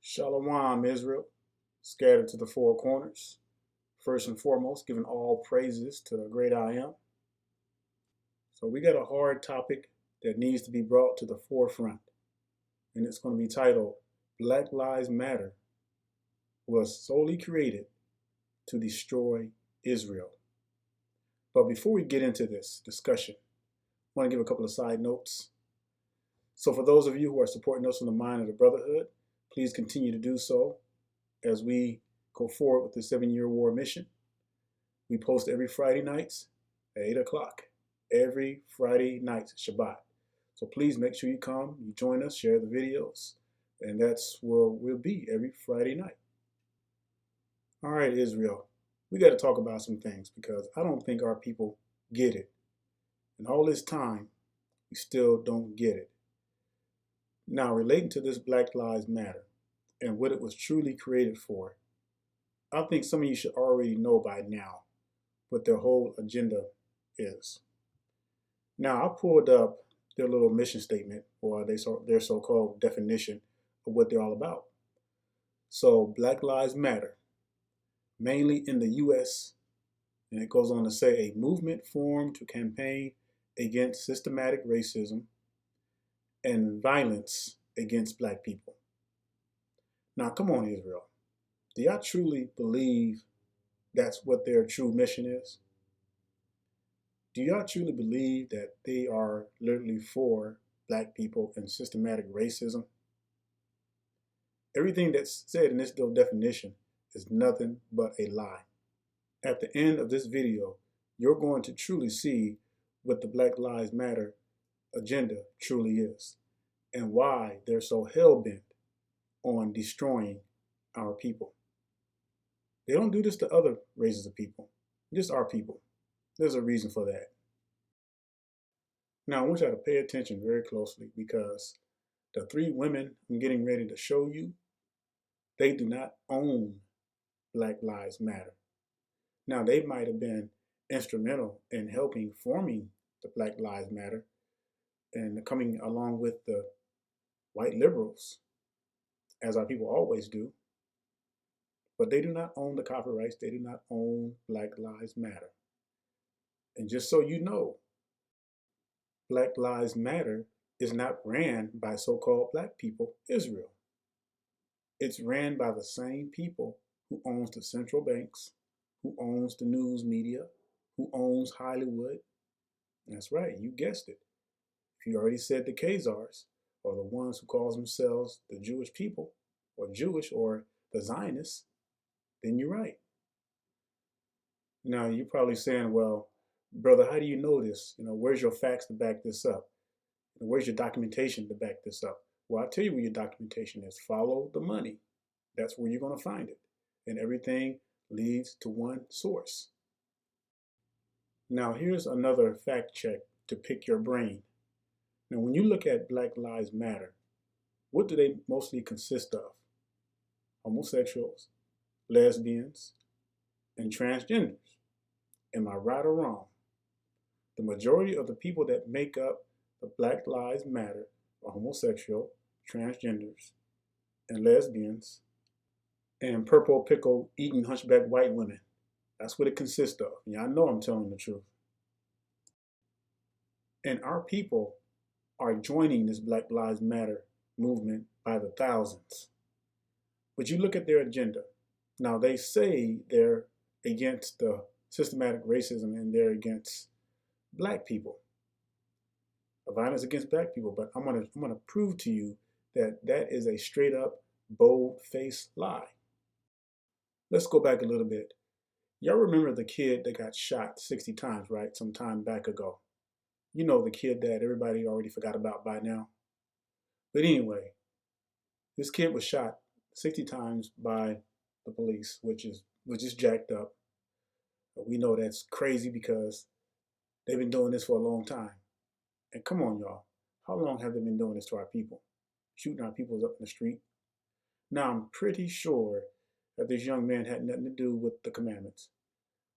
Shalom, Israel, scattered to the four corners. First and foremost, giving all praises to the great I am. So we got a hard topic that needs to be brought to the forefront, and it's going to be titled, Black Lives Matter was solely created to destroy Israel. But before we get into this discussion, I want to give a couple of side notes. So for those of you who are supporting us in the mind of the brotherhood, please continue to do so as we go forward with the 7-year war mission. We post every Friday nights at 8 o'clock. Every Friday night, Shabbat. So please make sure you come, you join us, share the videos, and that's where we'll be every Friday night. All right, Israel, we got to talk about some things because I don't think our people get it. And all this time, we still don't get it. Now, relating to this Black Lives Matter and what it was truly created for, I think some of you should already know by now what their whole agenda is. Now, I pulled up their little mission statement, or their so-called definition of what they're all about. So, Black Lives Matter, mainly in the U.S., and it goes on to say a movement formed to campaign against systematic racism and violence against black people. Now, come on, Israel. Do y'all truly believe that's what their true mission is? Do y'all truly believe that they are literally for black people and systematic racism? Everything that's said in this little definition is nothing but a lie. At the end of this video, you're going to truly see what the Black Lives Matter agenda truly is and why they're so hell-bent on destroying our people. They don't do this to other races of people, just our people. There's a reason for that. Now, I want you to pay attention very closely because the 3 women I'm getting ready to show you, they do not own Black Lives Matter. Now, they might have been instrumental in helping forming the Black Lives Matter and coming along with the white liberals, as our people always do. But they do not own the copyrights. They do not own Black Lives Matter. And just so you know, Black Lives Matter is not ran by so-called black people, Israel. It's ran by the same people who owns the central banks, who owns the news media, who owns Hollywood. That's right, you guessed it. If you already said the Khazars, or the ones who call themselves the Jewish people, or Jewish, or the Zionists, then you're right. Now, you're probably saying, well, brother, how do you know this? Where's your facts to back this up? Where's your documentation to back this up? Well, I'll tell you where your documentation is. Follow the money. That's where you're going to find it. And everything leads to one source. Now, here's another fact check to pick your brain. Now, when you look at Black Lives Matter, what do they mostly consist of? Homosexuals, lesbians, and transgenders. Am I right or wrong? The majority of the people that make up the Black Lives Matter are homosexual, transgenders, and lesbians, and purple pickle eating hunchback white women. That's what it consists of. Yeah, I know I'm telling the truth. And our people are joining this Black Lives Matter movement by the thousands. But you look at their agenda. Now, they say they're against the systematic racism and they're against black people, violence against black people. But I'm gonna prove to you that that is a straight up, bold-faced lie. Let's go back a little bit. Y'all remember the kid that got shot 60 times, right? Some time back ago. You know, the kid that everybody already forgot about by now. But anyway, this kid was shot 60 times by the police, which is jacked up. But we know that's crazy because they've been doing this for a long time. And come on, y'all. How long have they been doing this to our people? Shooting our people up in the street? Now, I'm pretty sure that this young man had nothing to do with the commandments.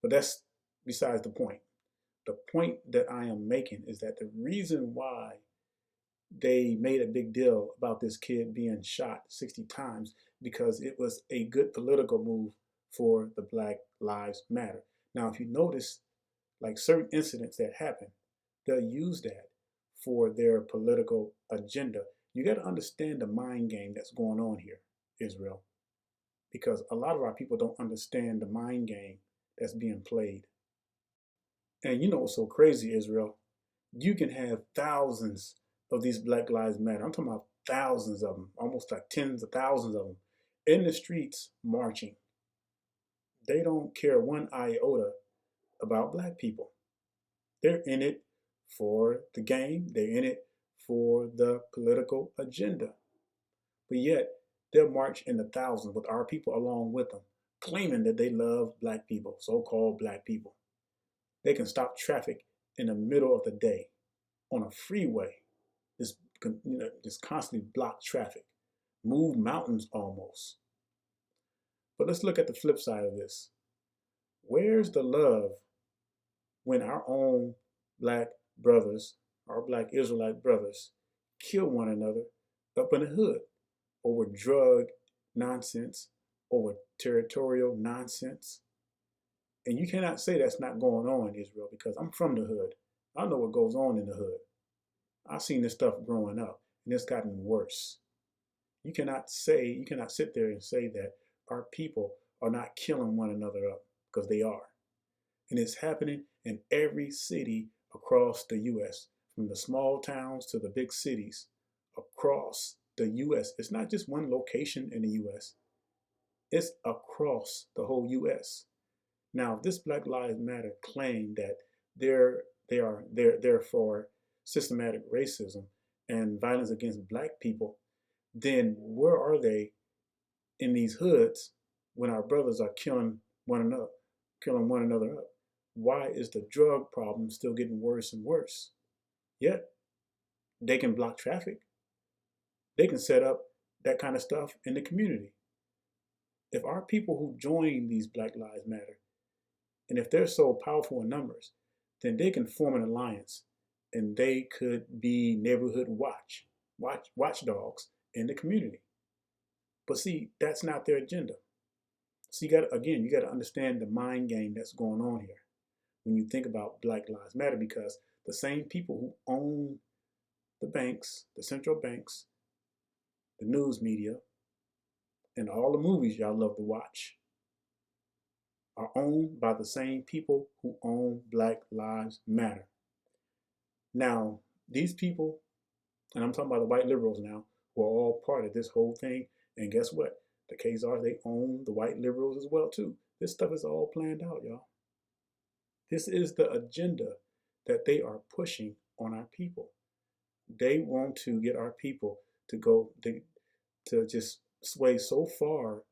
But that's besides the point. The point that I am making is that the reason why they made a big deal about this kid being shot 60 times because it was a good political move for the Black Lives Matter. Now, if you notice, like certain incidents that happen, they'll use that for their political agenda. You got to understand the mind game that's going on here, Israel, because a lot of our people don't understand the mind game that's being played. And you know what's so crazy, Israel? You can have thousands of these Black Lives Matter. I'm talking about thousands of them, almost like tens of thousands of them, in the streets marching. They don't care one iota about black people. They're in it for the game, they're in it for the political agenda. But yet, they'll march in the thousands with our people along with them, claiming that they love black people, so called black people. They can stop traffic in the middle of the day on a freeway, just constantly block traffic, move mountains almost. But let's look at the flip side of this. Where's the love when our own black brothers, our black Israelite brothers, kill one another up in the hood over drug nonsense, over territorial nonsense? And you cannot say that's not going on in Israel, because I'm from the hood. I know what goes on in the hood. I've seen this stuff growing up, and it's gotten worse. You cannot sit there and say that our people are not killing one another up, because they are. And it's happening in every city across the U.S., from the small towns to the big cities across the U.S. It's not just one location in the U.S. It's across the whole U.S. Now, if this Black Lives Matter claim that they're for systematic racism and violence against black people, then where are they in these hoods when our brothers are killing one another up? Why is the drug problem still getting worse and worse? Yet they can block traffic. They can set up that kind of stuff in the community. If our people who join these Black Lives Matter, and if they're so powerful in numbers, then they can form an alliance and they could be neighborhood watchdogs in the community. But see, that's not their agenda. So you got to understand the mind game that's going on here when you think about Black Lives Matter, because the same people who own the banks, the central banks, the news media, and all the movies y'all love to watch are owned by the same people who own Black Lives Matter. Now, these people, and I'm talking about the white liberals now, who are all part of this whole thing, and guess what? The KZRs, they own the white liberals as well too. This stuff is all planned out, y'all. This is the agenda that they are pushing on our people. They want to get our people to just sway so far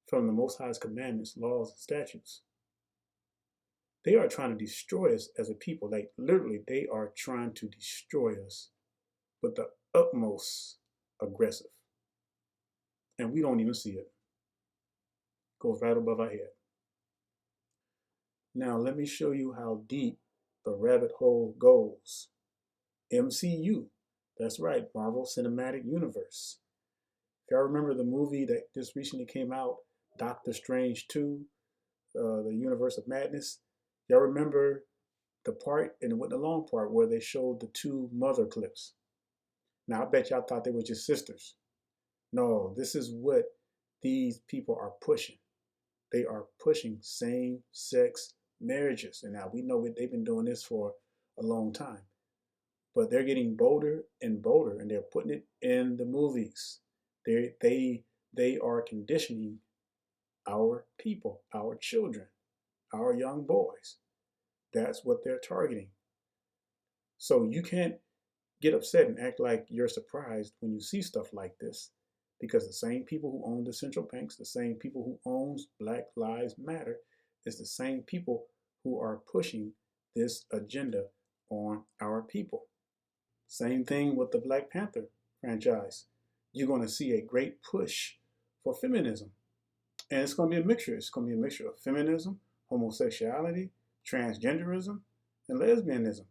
from the Most High's commandments, laws, and statutes. They are trying to destroy us as a people. Like literally, they are trying to destroy us with the utmost aggressive. And we don't even see it. Goes right above our head. Now let me show you how deep the rabbit hole goes. MCU. That's right, Marvel Cinematic Universe. If y'all remember the movie that just recently came out, Doctor Strange 2, the Universe of Madness, y'all remember the part, and the long part, where they showed the two mother clips. Now, I bet y'all thought they were just sisters. No, this is what these people are pushing. They are pushing same-sex marriages. And now we know they've been doing this for a long time. But they're getting bolder and bolder, and they're putting it in the movies. They are conditioning our people, our children, our young boys. That's what they're targeting. So you can't get upset and act like you're surprised when you see stuff like this, because the same people who own the central banks, the same people who owns Black Lives Matter, is the same people who are pushing this agenda on our people. Same thing with the Black Panther franchise. You're going to see a great push for feminism. And it's going to be a mixture. It's going to be a mixture of feminism, homosexuality, transgenderism, and lesbianism.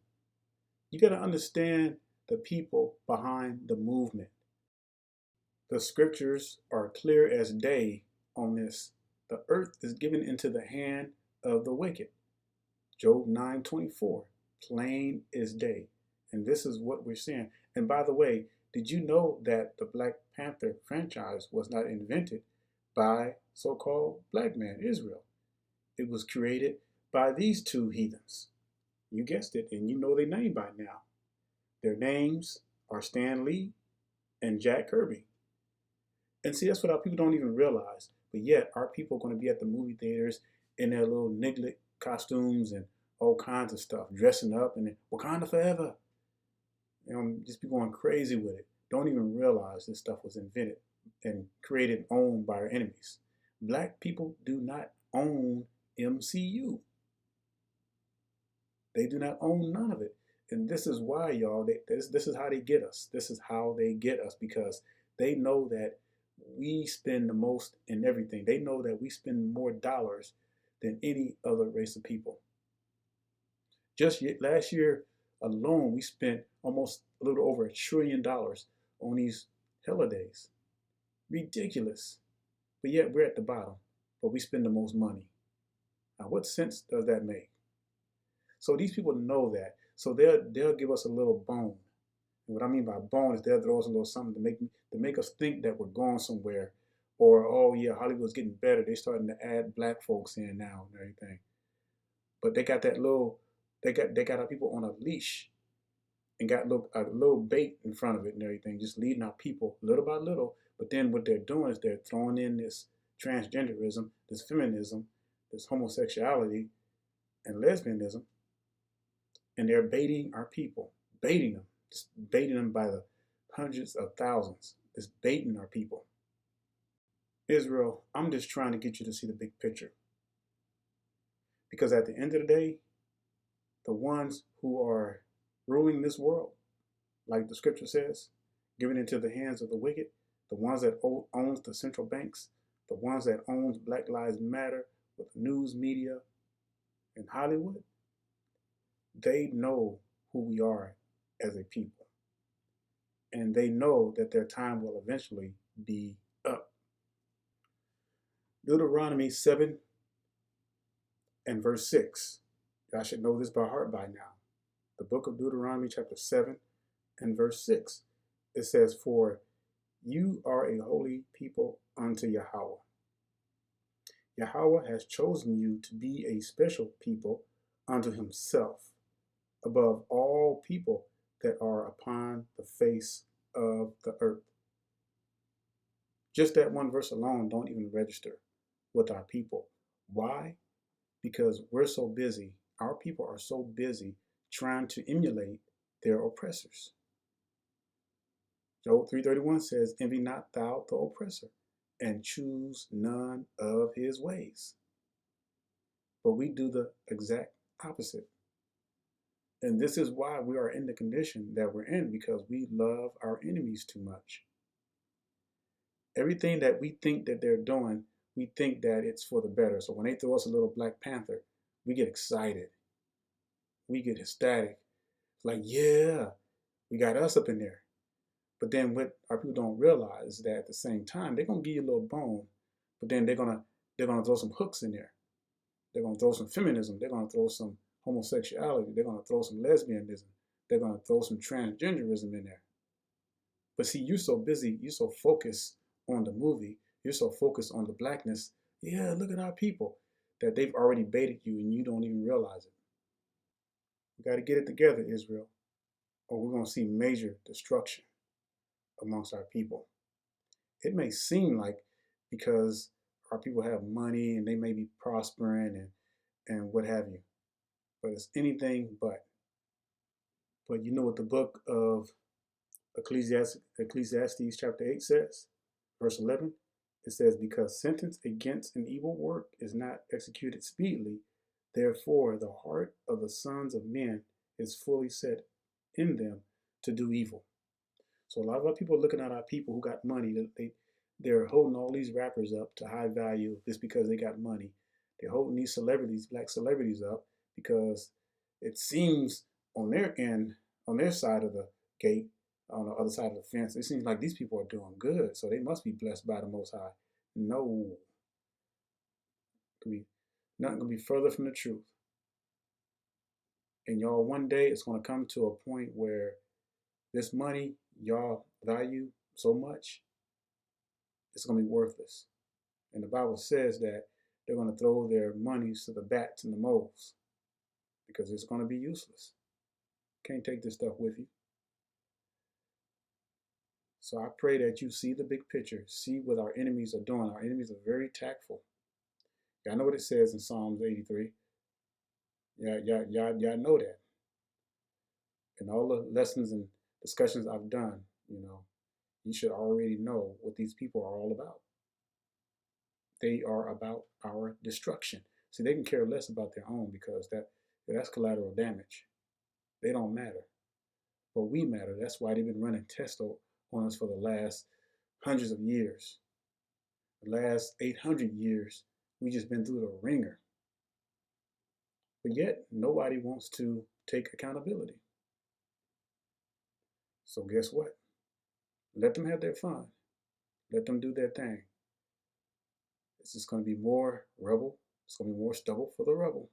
You got to understand the people behind the movement. The scriptures are clear as day on this. The earth is given into the hand of the wicked. Job 9:24, plain as day. And this is what we're seeing. And by the way, did you know that the Black Panther franchise was not invented by so-called black man Israel? It was created by these two heathens. You guessed it, and you know their name by now. Their names are Stan Lee and Jack Kirby. And see, that's what our people don't even realize. But yet, our people are going to be at the movie theaters in their little niglet costumes and all kinds of stuff, dressing up and Wakanda forever. Just be going crazy with it. Don't even realize this stuff was invented and created and owned by our enemies. Black people do not own MCU. They do not own none of it. And this is why, y'all, this is how they get us. This is how they get us, because they know that we spend the most in everything. They know that we spend more dollars than any other race of people. Just last year alone, we spent almost a little over $1 trillion on these holidays. Ridiculous. But yet we're at the bottom, but we spend the most money. Now, what sense does that make? So these people know that. So they'll give us a little bone. And what I mean by bone is they'll throw us a little something to make us think that we're going somewhere, or oh yeah, Hollywood's getting better. They're starting to add black folks in now and everything. But they got that little, they got our people on a leash and got a little bait in front of it and everything, just leading our people little by little. But then what they're doing is they're throwing in this transgenderism, this feminism, this homosexuality, and lesbianism, and they're baiting our people, baiting them, just baiting them by the hundreds of thousands, just baiting our people. Israel, I'm just trying to get you to see the big picture. Because at the end of the day, the ones who are ruling this world, like the scripture says, given into the hands of the wicked, the ones that owns the central banks, the ones that owns Black Lives Matter with the news media and Hollywood, they know who we are as a people. And they know that their time will eventually be up. Deuteronomy 7 and verse 6. I should know this by heart by now. The book of Deuteronomy chapter 7 and verse 6. It says, "For you are a holy people unto Yahweh. Yahweh has chosen you to be a special people unto himself, above all people that are upon the face of the earth." Just that one verse alone don't even register with our people. Why? Because we're so busy. Our people are so busy trying to emulate their oppressors. Job 3:31 says, "Envy not thou the oppressor, and choose none of his ways." But we do the exact opposite. And this is why we are in the condition that we're in, because we love our enemies too much. Everything that we think that they're doing, we think that it's for the better. So when they throw us a little Black Panther, we get excited. We get ecstatic. It's like, yeah, we got us up in there. But then what our people don't realize is that at the same time, they're going to give you a little bone, but then they're gonna throw some hooks in there. They're going to throw some feminism. They're going to throw some homosexuality. They're going to throw some lesbianism. They're going to throw some transgenderism in there. But see, you're so busy, you're so focused on the movie, you're so focused on the blackness. Yeah, look at our people, that they've already baited you and you don't even realize it. We got to get it together, Israel, or we're going to see major destruction amongst our people. It may seem like because our people have money and they may be prospering and what have you, but it's anything but. But you know what the book of Ecclesiastes chapter 8 says? Verse 11, it says, "Because sentence against an evil work is not executed speedily, therefore the heart of the sons of men is fully set in them to do evil." So a lot of our people are looking at our people who got money. They're holding all these rappers up to high value just because they got money. They're holding these celebrities, black celebrities, up because it seems on their end, on their side of gate on the other side of the fence. It seems like these people are doing good, so they must be blessed by the Most High. No, nothing can be further from the truth. And y'all, one day it's going to come to a point where this money y'all value so much, it's going to be worthless. And the Bible says that they're going to throw their monies to the bats and the moles because it's going to be useless. Can't take this stuff with you. So I pray that you see the big picture, see what our enemies are doing. Our enemies are very tactful. Y'all know what it says in Psalms 83. Y'all know that. And all the lessons and discussions I've done, you should already know what these people are all about. They are about our destruction. See, they can care less about their own because that's collateral damage. They don't matter. But we matter. That's why they've been running tests on us for the last hundreds of years. The last 800 years, we just been through the ringer. But yet, nobody wants to take accountability. So guess what? Let them have their fun. Let them do their thing. It's just going to be more rubble. It's going to be more stubble for the rubble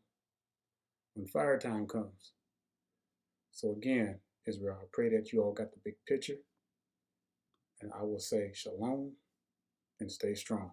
when fire time comes. So again, Israel, I pray that you all got the big picture. And I will say shalom and stay strong.